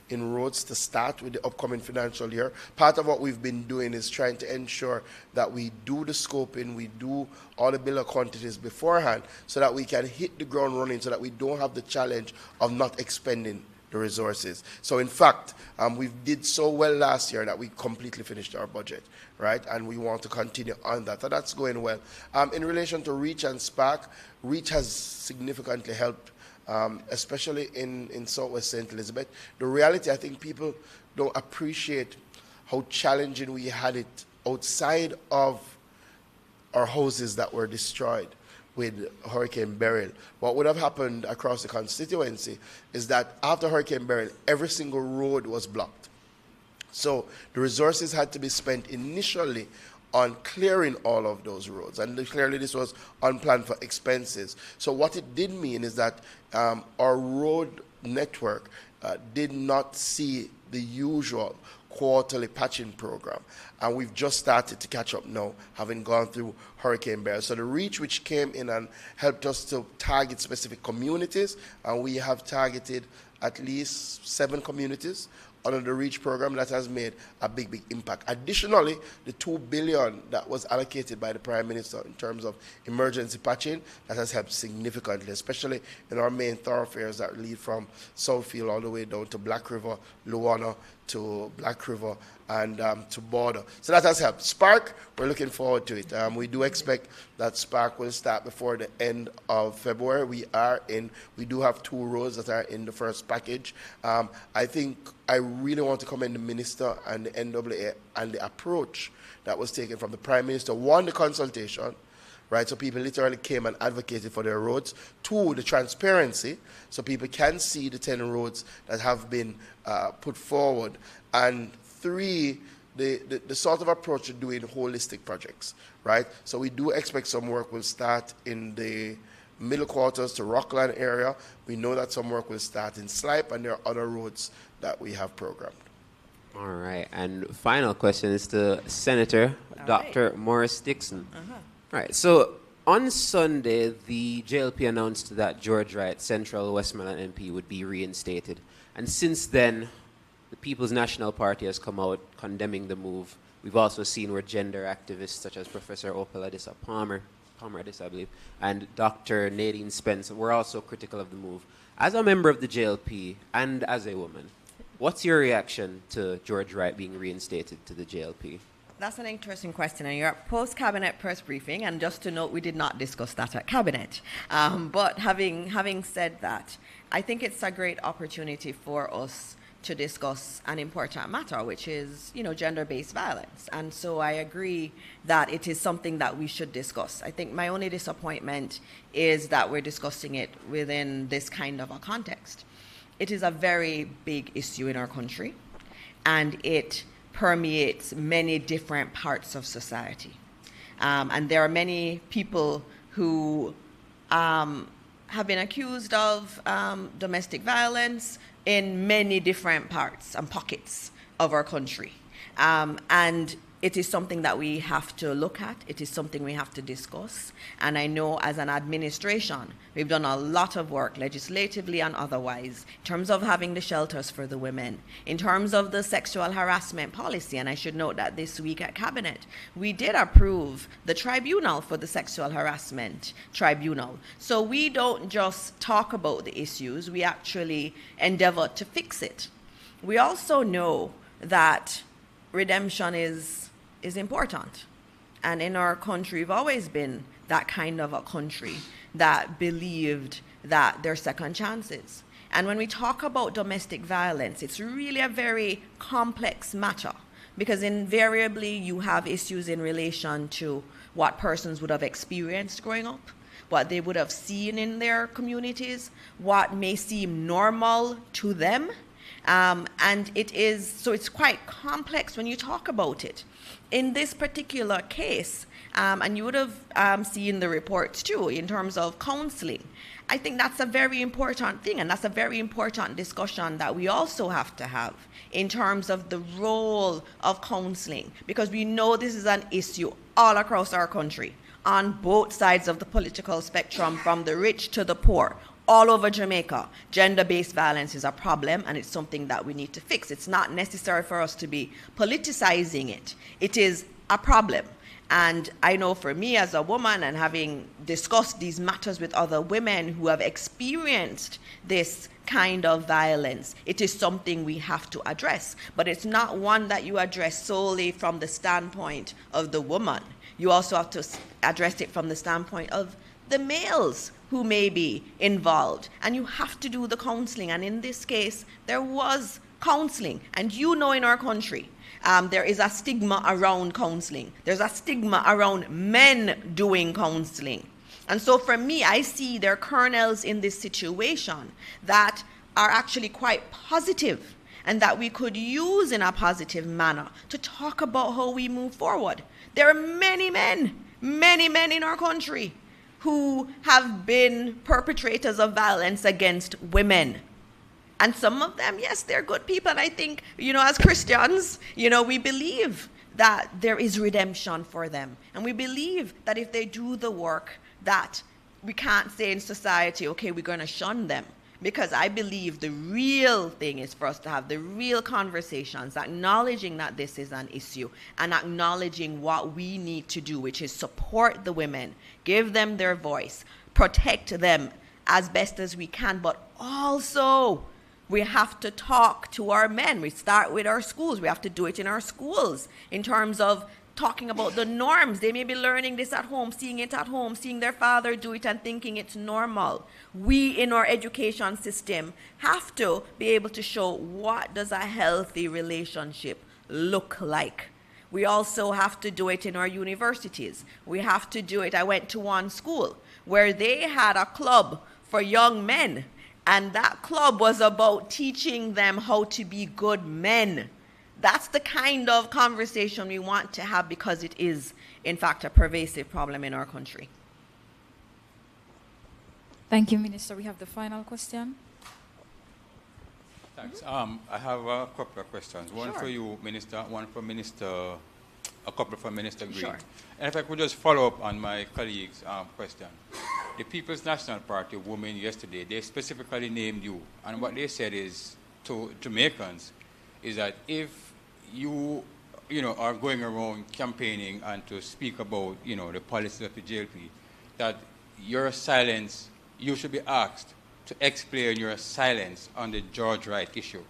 in roads to start with the upcoming financial year. Part of what we've been doing is trying to ensure that we do the scoping, we do all the bill of quantities beforehand, so that we can hit the ground running, so that we don't have the challenge of not expending the resources. So in fact, we did so well last year that we completely finished our budget, right? And we want to continue on that. So that's going well. In relation to Reach and Spark, Reach has significantly helped, especially in Southwest St. Elizabeth. The reality, I think people don't appreciate how challenging we had it outside of our houses that were destroyed with Hurricane Beryl. What would have happened across the constituency is that after Hurricane Beryl, every single road was blocked. So the resources had to be spent initially on clearing all of those roads, and clearly this was unplanned for expenses. So what it did mean is that our road network did not see the usual quarterly patching program, and we've just started to catch up now, having gone through Hurricane Beryl. So the Reach, which came in and helped us to target specific communities, and we have targeted at least 7 communities under the Reach program. That has made a big, big impact. Additionally, the $2 billion that was allocated by the Prime Minister in terms of emergency patching, that has helped significantly, especially in our main thoroughfares that lead from Southfield all the way down to Black River, Luana, to Black River, and to Border. So that has helped. Spark, we're looking forward to it. We do expect that Spark will start before the end of February. We do have 2 roads that are in the first package. I think I really want to commend the Minister and the NAA and the approach that was taken from the Prime Minister. 1, the consultation, right? So people literally came and advocated for their roads. 2, the transparency, so people can see the 10 roads that have been put forward. And 3, the sort of approach to doing holistic projects, right? So we do expect some work will start in the middle quarters to Rockland area. We know that some work will start in Slipe, and there are other roads that we have programmed. All right. And final question is to Senator Dr. Morris Dixon. All right. So on Sunday, the JLP announced that George Wright, Central Westmoreland MP, would be reinstated. And since then, the People's National Party has come out condemning the move. We've also seen where gender activists such as Professor Opeladissa Palmer, I believe, and Dr. Nadine Spence were also critical of the move. As a member of the JLP and as a woman, What's your reaction to George Wright being reinstated to the JLP? That's an interesting question, and you're at post-cabinet press briefing, and just to note, we did not discuss that at cabinet. But having said that, I think it's a great opportunity for us to discuss an important matter, which is, gender-based violence. And so I agree that it is something that we should discuss. I think my only disappointment is that we're discussing it within this kind of a context. It is a very big issue in our country, and it permeates many different parts of society. And there are many people who have been accused of domestic violence in many different parts and pockets of our country. And it is something that we have to look at. It is something we have to discuss. And I know as an administration, we've done a lot of work, legislatively and otherwise, in terms of having the shelters for the women, in terms of the sexual harassment policy. And I should note that this week at Cabinet, we did approve the tribunal for the sexual harassment tribunal. So we don't just talk about the issues, we actually endeavor to fix it. We also know that redemption is important. And in our country, we've always been that kind of a country that believed that there are second chances. And when we talk about domestic violence, it's really a very complex matter, because invariably you have issues in relation to what persons would have experienced growing up, what they would have seen in their communities, what may seem normal to them. And it's quite complex when you talk about it. In this particular case, and you would have seen the reports too, in terms of counseling, I think that's a very important thing, and that's a very important discussion that we also have to have in terms of the role of counseling, because we know this is an issue all across our country, on both sides of the political spectrum, from the rich to the poor. All over Jamaica, gender-based violence is a problem, and it's something that we need to fix. It's not necessary for us to be politicizing it. It is a problem. And I know for me as a woman, and having discussed these matters with other women who have experienced this kind of violence, it is something we have to address. But it's not one that you address solely from the standpoint of the woman. You also have to address it from the standpoint of the males who may be involved, and you have to do the counseling. And in this case, there was counseling, and in our country, there is a stigma around counseling. There's a stigma around men doing counseling. And so for me, I see there are kernels in this situation that are actually quite positive, and that we could use in a positive manner to talk about how we move forward. There are many men in our country who have been perpetrators of violence against women. And some of them, yes, they're good people. And I think, as Christians, we believe that there is redemption for them. And we believe that if they do the work, that we can't say in society, okay, we're going to shun them. Because I believe the real thing is for us to have the real conversations, acknowledging that this is an issue, and acknowledging what we need to do, which is support the women, give them their voice, protect them as best as we can. But also, we have to talk to our men. We start with our schools. We have to do it in our schools in terms of talking about the norms. They may be learning this at home, seeing it at home, seeing their father do it and thinking it's normal. We in our education system have to be able to show what does a healthy relationship look like. We also have to do it in our universities. We have to do it. I went to one school where they had a club for young men, and that club was about teaching them how to be good men. That's the kind of conversation we want to have, because it is, in fact, a pervasive problem in our country. Thank you, Minister. We have the final question. Thanks. I have a couple of questions. One for you, Minister, one for a couple for Minister Green. Sure. And if I could just follow up on my colleague's question. The People's National Party women yesterday, they specifically named you. And what they said is, to Jamaicans, is that if you are going around campaigning and to speak about, the policies of the JLP, that your silence, you should be asked to explain your silence on the George Wright issue.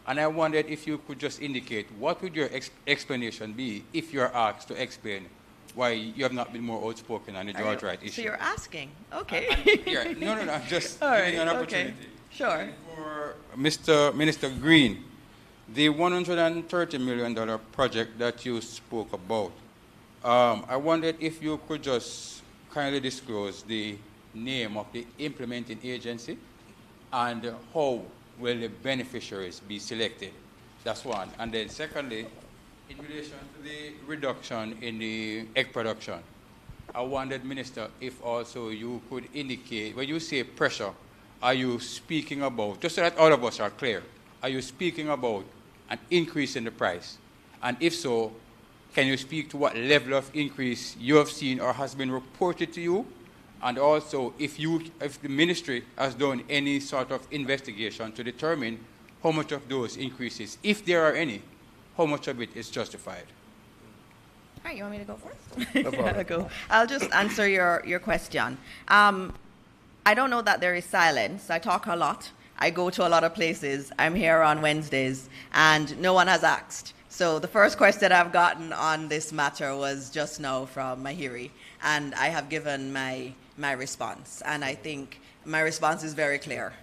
And I wondered if you could just indicate what would your explanation be if you're asked to explain why you have not been more outspoken on the George Wright issue. So you're asking, okay. No, I'm just All giving right, an opportunity. okay. Sure. And for Mr. Minister Green, the $130 million project that you spoke about, I wondered if you could just kindly disclose the name of the implementing agency and how will the beneficiaries be selected. That's one. And then secondly, in relation to the reduction in the egg production, I wondered, Minister, if also you could indicate, when you say pressure, are you speaking about, just so that all of us are clear, are you speaking about an increase in the price? And if so, can you speak to what level of increase you have seen or has been reported to you? And also, if the ministry has done any sort of investigation to determine how much of those increases, if there are any, how much of it is justified? All right, you want me to go first? No problem. I'll go. I'll just answer your question. I don't know that there is silence. I talk a lot. I go to a lot of places. I'm here on Wednesdays, and no one has asked. So the first question I've gotten on this matter was just now from Mahiri, and I have given my response. And I think my response is very clear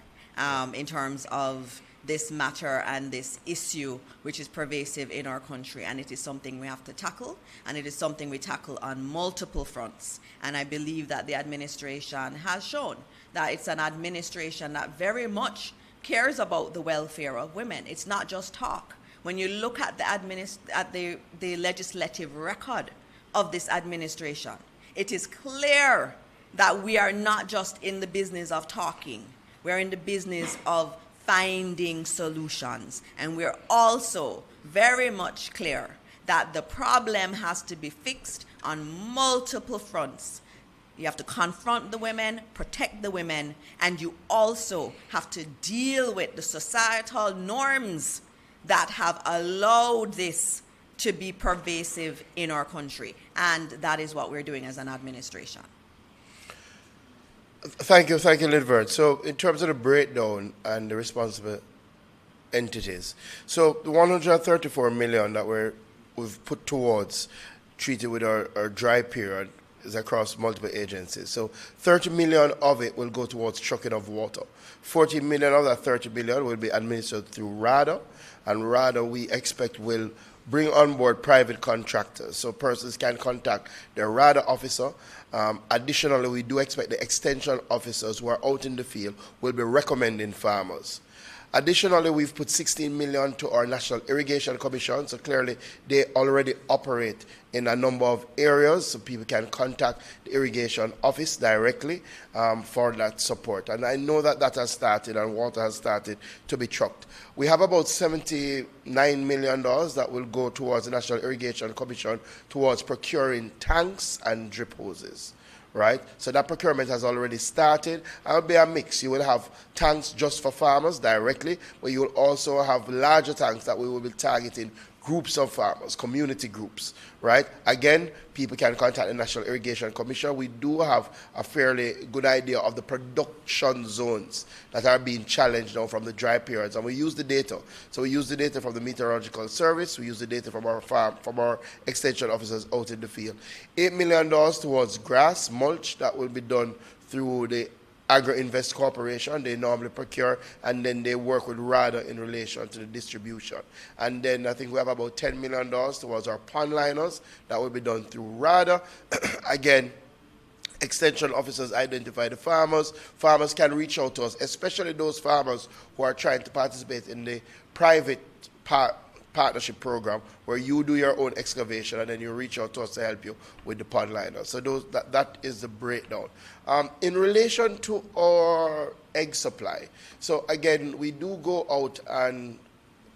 in terms of this matter and this issue, which is pervasive in our country, and it is something we have to tackle, and it is something we tackle on multiple fronts. And I believe that the administration has shown that it's an administration that very much cares about the welfare of women. It's not just talk. When you look at the legislative record of this administration, it is clear that we are not just in the business of talking. We're in the business of finding solutions. And we're also very much clear that the problem has to be fixed on multiple fronts. You have to confront the women, protect the women, and you also have to deal with the societal norms that have allowed this to be pervasive in our country. And that is what we're doing as an administration. Thank you, Lidvert. So in terms of the breakdown and the responsible entities, so the 134 million that we've put towards treated with our dry period is across multiple agencies. So 30 million of it will go towards trucking of water. 40 million of that 30 billion will be administered through RADA, and RADA we expect will bring on board private contractors, so persons can contact their RADA officer. Additionally, we do expect the extension officers who are out in the field will be recommending farmers. Additionally, we've put 16 million to our National Irrigation Commission, so clearly they already operate in a number of areas, so people can contact the irrigation office directly for that support. And I know that that has started and water has started to be trucked. We have about $79 million that will go towards the National Irrigation Commission towards procuring tanks and drip hoses. Right? So that procurement has already started. It'll be a mix. You will have tanks just for farmers directly, but you will also have larger tanks that we will be targeting groups of farmers, community groups, right? Again, people can contact the National Irrigation Commission. We do have a fairly good idea of the production zones that are being challenged now from the dry periods, and we use the data. So we use the data from the Meteorological Service, we use the data from our farm, from our extension officers out in the field. $8 million towards grass mulch that will be done through the Agro-Invest Corporation. They normally procure, and then they work with RADA in relation to the distribution. And then I think we have about $10 million towards our pond liners that will be done through RADA. Again, extension officers identify the farmers. Farmers can reach out to us, especially those farmers who are trying to participate in the private partnership program where you do your own excavation and then you reach out to us to help you with the pond liner. So that is the breakdown. In relation to our egg supply, so again, we do go out and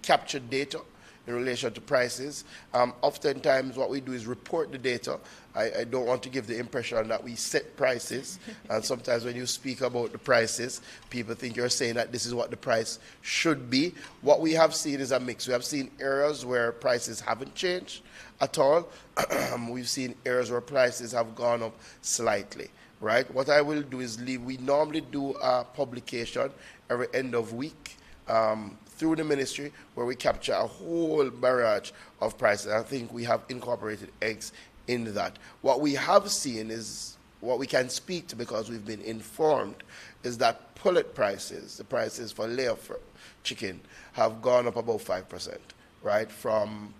capture data in relation to prices. Oftentimes what we do is report the data. I don't want to give the impression that we set prices, and sometimes when you speak about the prices, people think you're saying that this is what the price should be. What we have seen is a mix. We have seen areas where prices haven't changed at all. We've seen areas where prices have gone up slightly, right? What I will do is we normally do a publication every end of week through the ministry where we capture a whole barrage of prices. I think we have incorporated eggs into that. What we have seen is, what we can speak to because we've been informed, is that pullet prices, the prices for layer chicken, have gone up about 5%, right? From,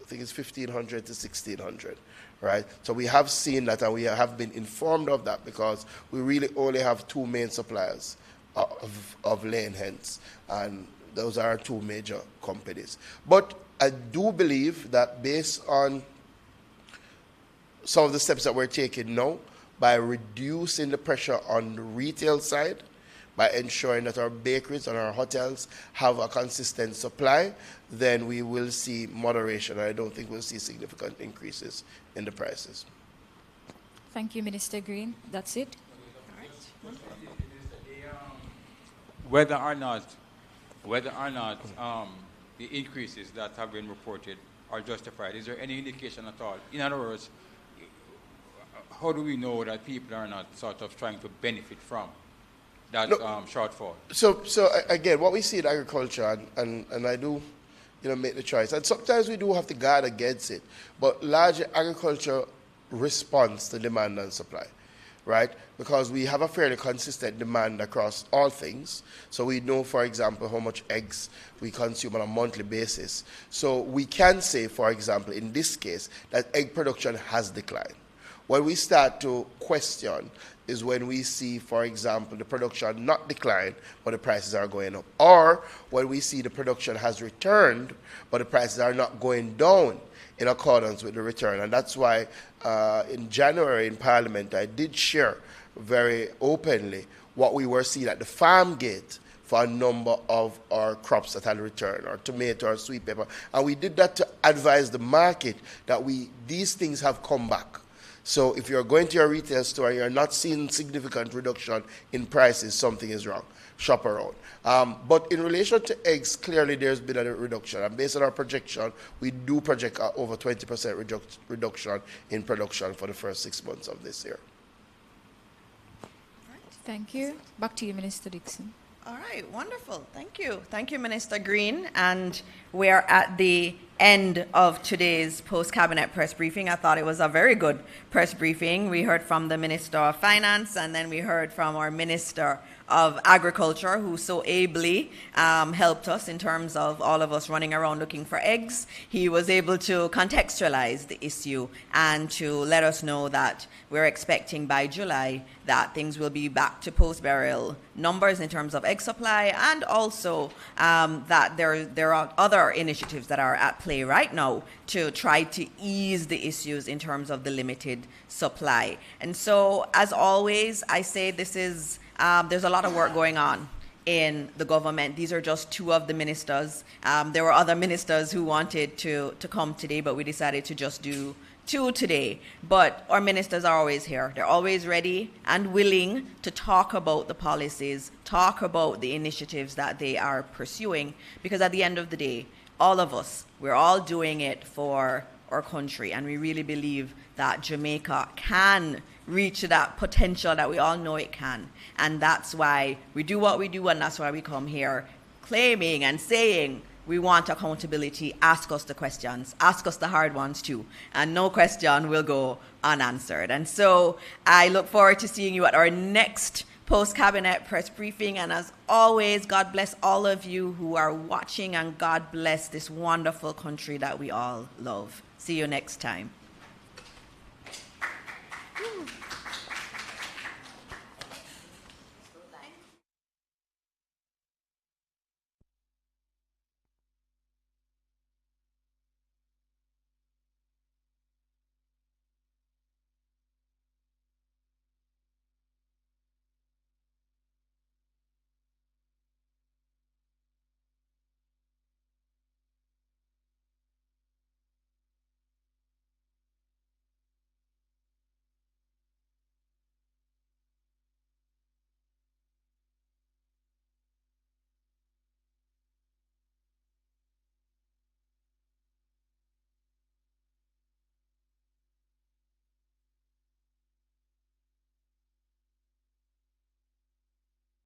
I think it's 1,500 to 1,600, right? So we have seen that, and we have been informed of that because we really only have two main suppliers of laying hens, and those are our two major companies. But I do believe that based on some of the steps that we're taking now, by reducing the pressure on the retail side, by ensuring that our bakeries and our hotels have a consistent supply, then we will see moderation. I don't think we'll see significant increases in the prices. Thank you, Minister Green. That's it. Whether or not the increases that have been reported are justified, is there any indication at all? In other words, how do we know that people are not sort of trying to benefit from that shortfall? So again, what we see in agriculture, and I do, make the choice, and sometimes we do have to guard against it, but largely agriculture responds to demand and supply, right? Because we have a fairly consistent demand across all things. So we know, for example, how much eggs we consume on a monthly basis. So we can say, for example, in this case, that egg production has declined. When we start to question is when we see, for example, the production not decline, but the prices are going up. Or when we see the production has returned, but the prices are not going down in accordance with the return. And that's why in January in Parliament, I did share very openly what we were seeing at the farm gate for a number of our crops that had returned, our tomato, our sweet pepper. And we did that to advise the market that these things have come back. So if you're going to your retail store and you're not seeing significant reduction in prices, something is wrong. Shop around. But in relation to eggs, clearly there's been a reduction. And based on our projection, we do project over 20% reduction in production for the first 6 months of this year. Thank you. Back to you, Minister Dixon. All right, wonderful. Thank you. Thank you, Minister Green. And we're at the end of today's post-cabinet press briefing. I thought it was a very good press briefing. We heard from the Minister of Finance, and then we heard from our Minister of Agriculture, who so ably helped us in terms of all of us running around looking for eggs. He was able to contextualize the issue and to let us know that we're expecting by July that things will be back to post-burial numbers in terms of egg supply, and also that there are other initiatives that are at play right now to try to ease the issues in terms of the limited supply. And so, as always, I say this is there's a lot of work going on in the government. These are just two of the ministers. There were other ministers who wanted to come today, but we decided to just do two today. But our ministers are always here. They're always ready and willing to talk about the policies, talk about the initiatives that they are pursuing, because at the end of the day, all of us, we're all doing it for our country, and we really believe that Jamaica can reach that potential that we all know it can. And that's why we do what we do, and that's why we come here claiming and saying we want accountability. Ask us the questions. Ask us the hard ones too. And no question will go unanswered. And so I look forward to seeing you at our next post-cabinet press briefing. And as always, God bless all of you who are watching, and God bless this wonderful country that we all love. See you next time. Woo.